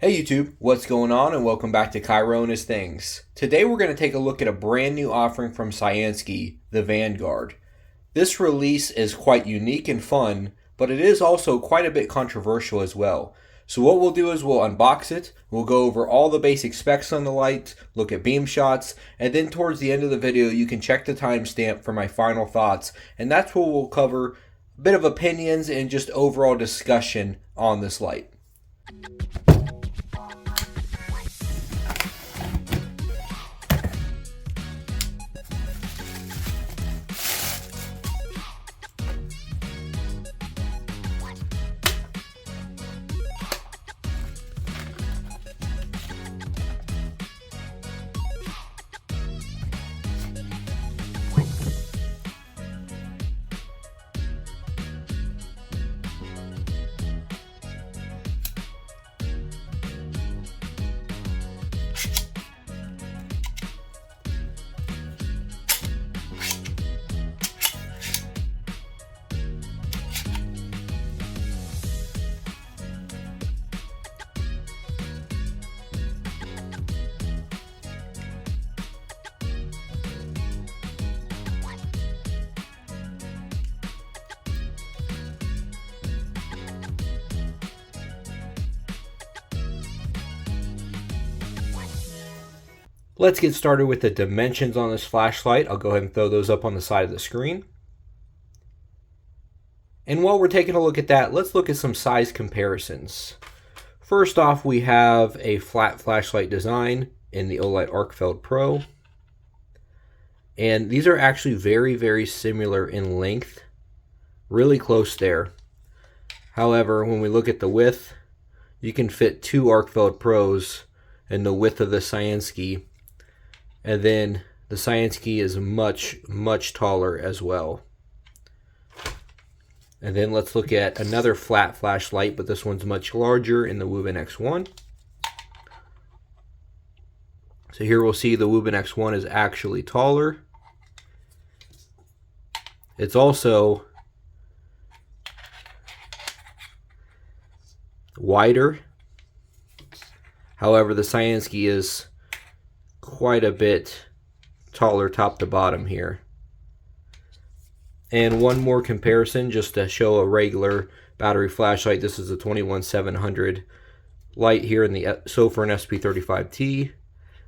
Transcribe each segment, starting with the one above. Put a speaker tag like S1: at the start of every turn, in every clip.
S1: Hey YouTube, what's going on, and welcome back to Cairo and His Things. Today we're going to take a look at a brand new offering from Cyansky, the Vanguard. This release is quite unique and fun, but it is also quite a bit controversial as well. So what we'll do is we'll unbox it, we'll go over all the basic specs on the light, look at beam shots, and then towards the end of the video you can check the timestamp for my final thoughts, and that's where we'll cover a bit of opinions and just overall discussion on this light. Let's get started with the dimensions on this flashlight. I'll go ahead and throw those up on the side of the screen. And while we're taking a look at that, let's look at some size comparisons. First off, we have a flat flashlight design in the Olight Arcfeld Pro. And these are actually very similar in length. Really close there. However, when we look at the width, you can fit two Arcfeld Pros in the width of the Cyansky. And then the Cyansky is much taller as well. And then let's look at another flat flashlight, but this one's much larger in the Wubin X1. So here we'll see the Wubin X1 is actually taller. It's also wider. However, the Cyansky is quite a bit taller top to bottom here. And one more comparison just to show a regular battery flashlight. This is a 21700 light here in the Sofirn SP35T.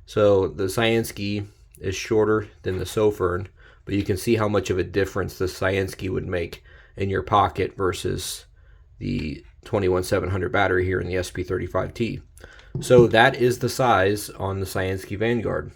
S1: So the Cyansky is shorter than the Sofirn, but you can see how much of a difference the Cyansky would make in your pocket versus the 21700 battery here in the SP35T. So that is the size on the Cyansky Vanguard.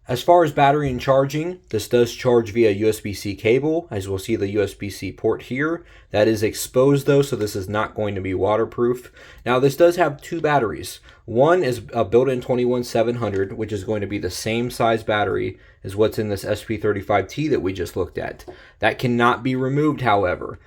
S1: As far as battery and charging, this does charge via USB-C cable, as we'll see the USB-C port here. That is exposed though, so this is not going to be waterproof. Now this does have two batteries. One is a built-in 21700, which is going to be the same size battery as what's in this SP35T that we just looked at. That cannot be removed, however.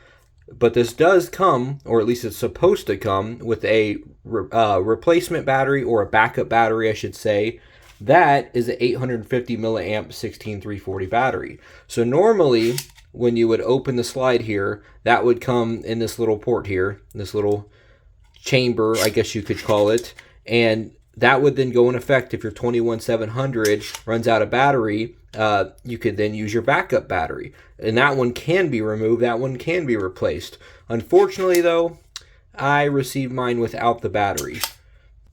S1: But this does come, or at least it's supposed to come, with a replacement battery, or a backup battery, I should say. That is an 850 milliamp 16340 battery. So normally, when you would open the slide here, that would come in this little port here, this little chamber, I guess you could call it, and that would then go in effect if your 21700 runs out of battery. You could then use your backup battery, and that one can be removed, that one can be replaced. Unfortunately though, I received mine without the battery.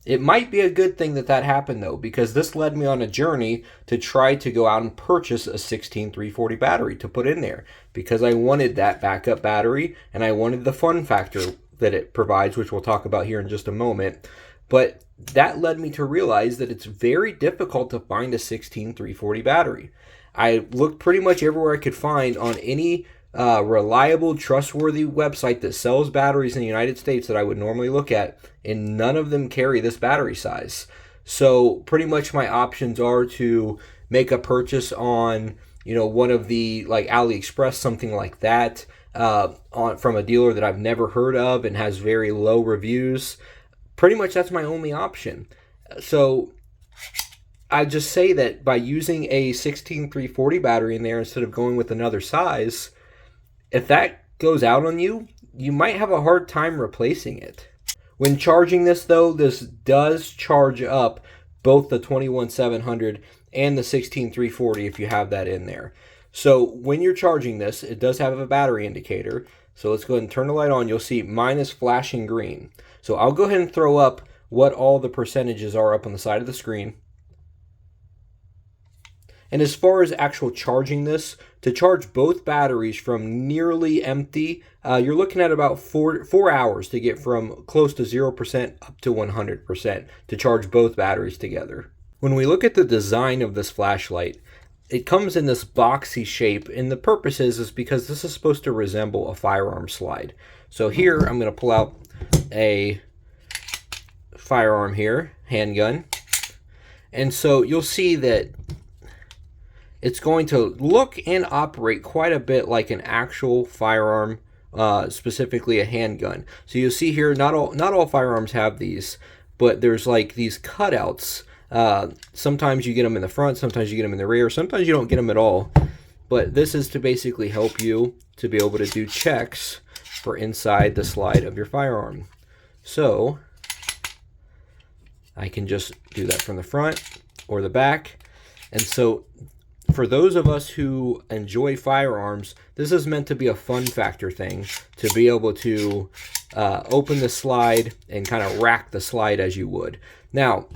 S1: It might be a good thing that happened though, because this led me on a journey to try to go out and purchase a 16340 battery to put in there, because I wanted that backup battery and I wanted the fun factor that it provides, which we'll talk about here in just a moment. But that led me to realize that it's very difficult to find a 16340 battery. I looked pretty much everywhere I could find on any reliable, trustworthy website that sells batteries in the United States that I would normally look at, and none of them carry this battery size. So pretty much my options are to make a purchase on, one of the like AliExpress, something like that, from a dealer that I've never heard of and has very low reviews. Pretty much that's my only option. So I just say that by using a 16340 battery in there instead of going with another size, if that goes out on you, you might have a hard time replacing it. When charging this though, this does charge up both the 21700 and the 16340 if you have that in there. So when you're charging this, it does have a battery indicator. So let's go ahead and turn the light on. You'll see mine is flashing green. So I'll go ahead and throw up what all the percentages are up on the side of the screen. And as far as actual charging this, to charge both batteries from nearly empty, you're looking at about 4 hours to get from close to 0% up to 100% to charge both batteries together. When we look at the design of this flashlight, it comes in this boxy shape, and the purpose is because this is supposed to resemble a firearm slide. So here I'm going to pull out a firearm here, handgun, and so you'll see that it's going to look and operate quite a bit like an actual firearm, specifically a handgun. So you'll see here, not all firearms have these, but there's like these cutouts. Sometimes you get them in the front, sometimes you get them in the rear, sometimes you don't get them at all. But this is to basically help you to be able to do checks for inside the slide of your firearm. So I can just do that from the front or the back. And so for those of us who enjoy firearms, this is meant to be a fun factor thing, to be able to open the slide and kind of rack the slide as you would. Now,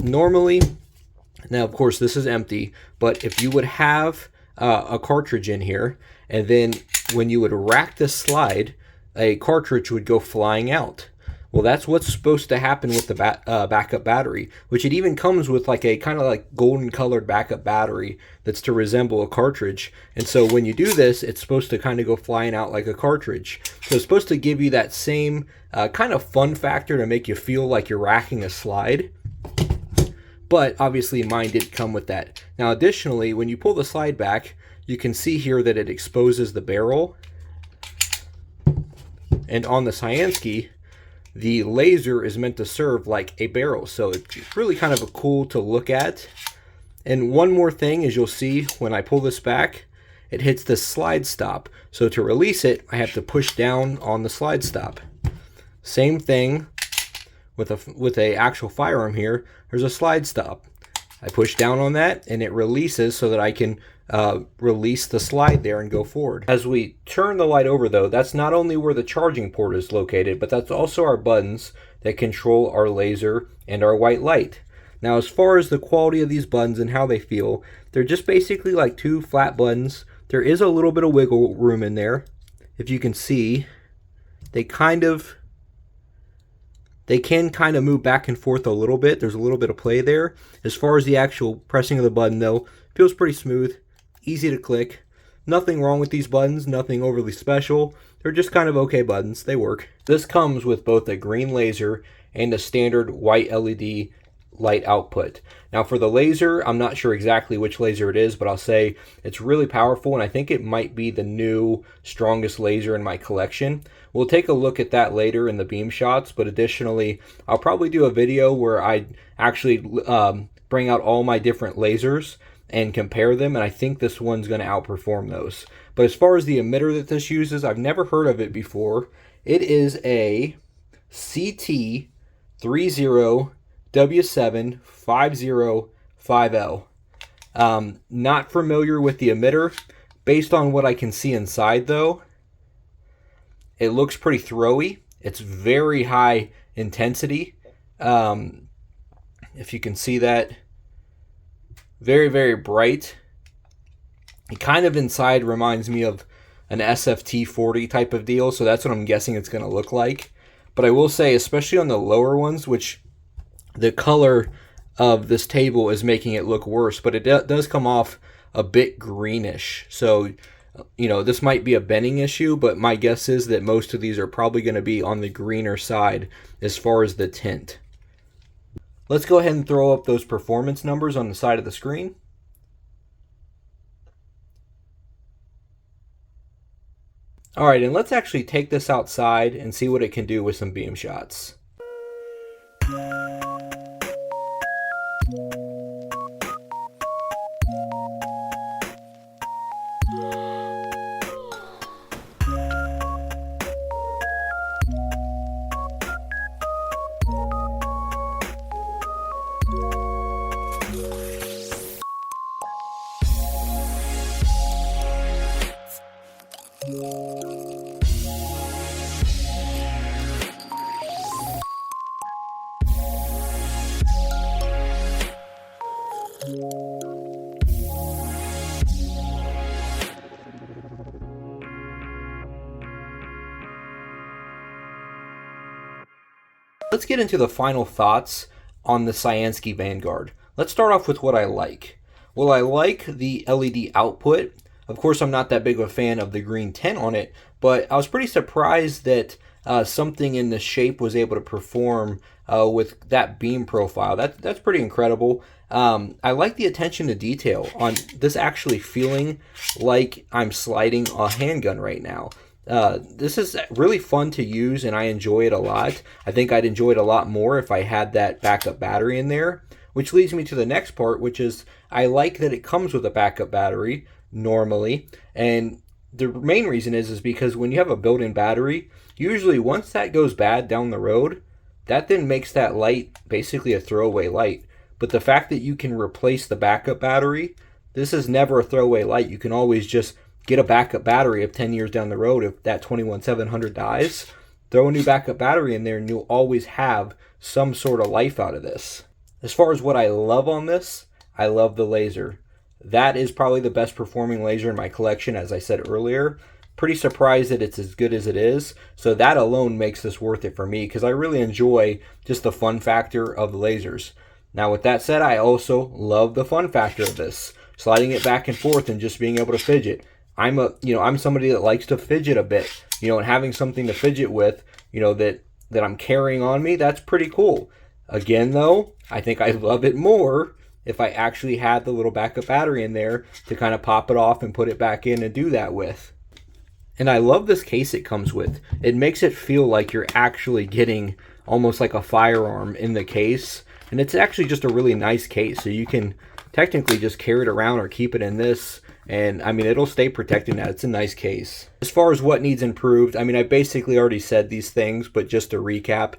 S1: of course, this is empty, but if you would have a cartridge in here, and then when you would rack the slide, a cartridge would go flying out. Well, that's what's supposed to happen with the backup battery, which it even comes with like a kind of like golden colored backup battery that's to resemble a cartridge. And so when you do this, it's supposed to kind of go flying out like a cartridge. So it's supposed to give you that same kind of fun factor to make you feel like you're racking a slide. But obviously mine didn't come with that. Now additionally, when you pull the slide back, you can see here that it exposes the barrel. And on the Cyansky, the laser is meant to serve like a barrel, so it's really kind of cool to look at. And one more thing is, you'll see when I pull this back, it hits the slide stop. So to release it, I have to push down on the slide stop. Same thing with a actual firearm here. There's a slide stop. I push down on that and it releases so that I can release the slide there and go forward. As we turn the light over though, that's not only where the charging port is located, but that's also our buttons that control our laser and our white light. Now as far as the quality of these buttons and how they feel, they're just basically like two flat buttons. There is a little bit of wiggle room in there. If you can see, they can kind of move back and forth a little bit. There's a little bit of play there. As far as the actual pressing of the button though, feels pretty smooth, easy to click. Nothing wrong with these buttons, nothing overly special. They're just kind of okay buttons, they work. This comes with both a green laser and a standard white LED light output. Now for the laser, I'm not sure exactly which laser it is, but I'll say it's really powerful, and I think it might be the new strongest laser in my collection. We'll take a look at that later in the beam shots, but additionally, I'll probably do a video where I actually bring out all my different lasers and compare them, and I think this one's going to outperform those. But as far as the emitter that this uses, I've never heard of it before. It is a CT30W75050L. Not familiar with the emitter. Based on what I can see inside though, it looks pretty throwy. It's very high intensity. If you can see that, very, very bright. It kind of inside reminds me of an SFT40 type of deal, so that's what I'm guessing it's going to look like. But I will say, especially on the lower ones, which the color of this table is making it look worse, but it does come off a bit greenish. So, you know, this might be a bending issue, but my guess is that most of these are probably going to be on the greener side as far as the tint. Let's go ahead and throw up those performance numbers on the side of the screen. All right, and let's actually take this outside and see what it can do with some beam shots. Let's get into the final thoughts on the Cyansky Vanguard. Let's start off with what I like. Well, I like the LED output. Of course, I'm not that big of a fan of the green tint on it, but I was pretty surprised that something in the shape was able to perform with that beam profile. That's pretty incredible. I like the attention to detail on this actually feeling like I'm sliding a handgun right now. This is really fun to use and I enjoy it a lot. I think I'd enjoy it a lot more if I had that backup battery in there, which leads me to the next part, which is I like that it comes with a backup battery normally. And the main reason is because when you have a built-in battery, usually once that goes bad down the road, that then makes that light basically a throwaway light. But the fact that you can replace the backup battery, this is never a throwaway light. You can always just get a backup battery of 10 years down the road. If that 21700 dies, throw a new backup battery in there and you'll always have some sort of life out of this. As far as what I love on this, I love the laser. That is probably the best performing laser in my collection, as I said earlier. Pretty surprised that it's as good as it is. So that alone makes this worth it for me because I really enjoy just the fun factor of the lasers. Now with that said, I also love the fun factor of this. Sliding it back and forth and just being able to fidget. I'm somebody that likes to fidget a bit, and having something to fidget with, that I'm carrying on me, that's pretty cool. Again, though, I think I love it more if I actually had the little backup battery in there to kind of pop it off and put it back in and do that with. And I love this case it comes with. It makes it feel like you're actually getting almost like a firearm in the case. And it's actually just a really nice case, so you can technically just carry it around or keep it in this. And I mean, it'll stay protected now. It's a nice case. As far as what needs improved, I mean, I basically already said these things, but just to recap,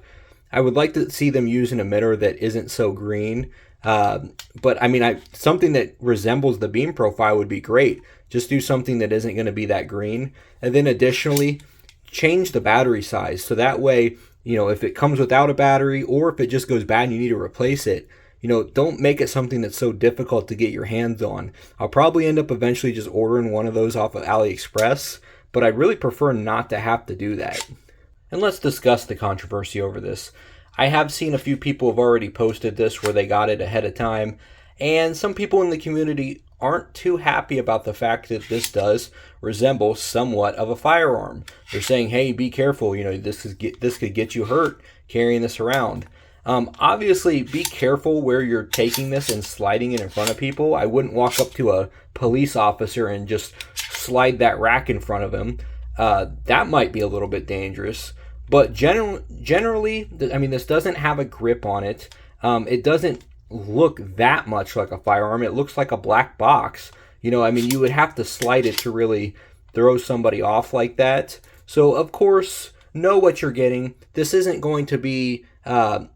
S1: I would like to see them use an emitter that isn't so green. But I mean, something that resembles the beam profile would be great. Just do something that isn't going to be that green. And then additionally, change the battery size. So that way, if it comes without a battery or if it just goes bad and you need to replace it, don't make it something that's so difficult to get your hands on. I'll probably end up eventually just ordering one of those off of AliExpress, but I really prefer not to have to do that. And let's discuss the controversy over this. I have seen a few people have already posted this where they got it ahead of time, and some people in the community aren't too happy about the fact that this does resemble somewhat of a firearm. They're saying, hey, be careful, this could get you hurt carrying this around. Obviously, be careful where you're taking this and sliding it in front of people. I wouldn't walk up to a police officer and just slide that rack in front of him. That might be a little bit dangerous. But generally, I mean, this doesn't have a grip on it. It doesn't look that much like a firearm. It looks like a black box. I mean, you would have to slide it to really throw somebody off like that. So, of course, know what you're getting. This isn't going to be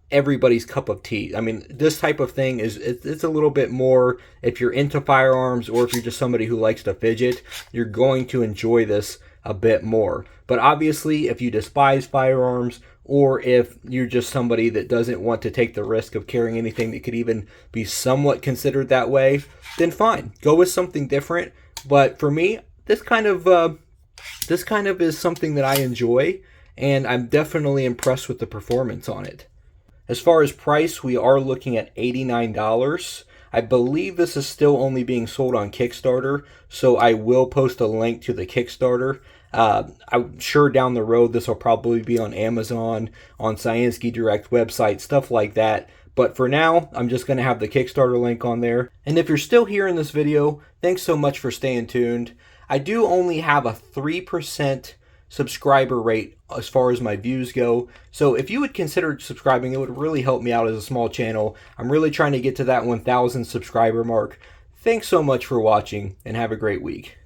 S1: everybody's cup of tea. I mean, this type of thing it's a little bit more if you're into firearms or if you're just somebody who likes to fidget, you're going to enjoy this a bit more. But obviously, if you despise firearms or if you're just somebody that doesn't want to take the risk of carrying anything that could even be somewhat considered that way, then fine, go with something different. But for me, this kind of is something that I enjoy, and I'm definitely impressed with the performance on it. As far as price, we are looking at $89. I believe this is still only being sold on Kickstarter, so I will post a link to the Kickstarter. I'm sure down the road this will probably be on Amazon, on Cyansky Direct website, stuff like that. But for now, I'm just going to have the Kickstarter link on there. And if you're still here in this video, thanks so much for staying tuned. I do only have a 3% subscriber rate as far as my views go. So if you would consider subscribing, it would really help me out as a small channel. I'm really trying to get to that 1,000 subscriber mark. Thanks so much for watching and have a great week.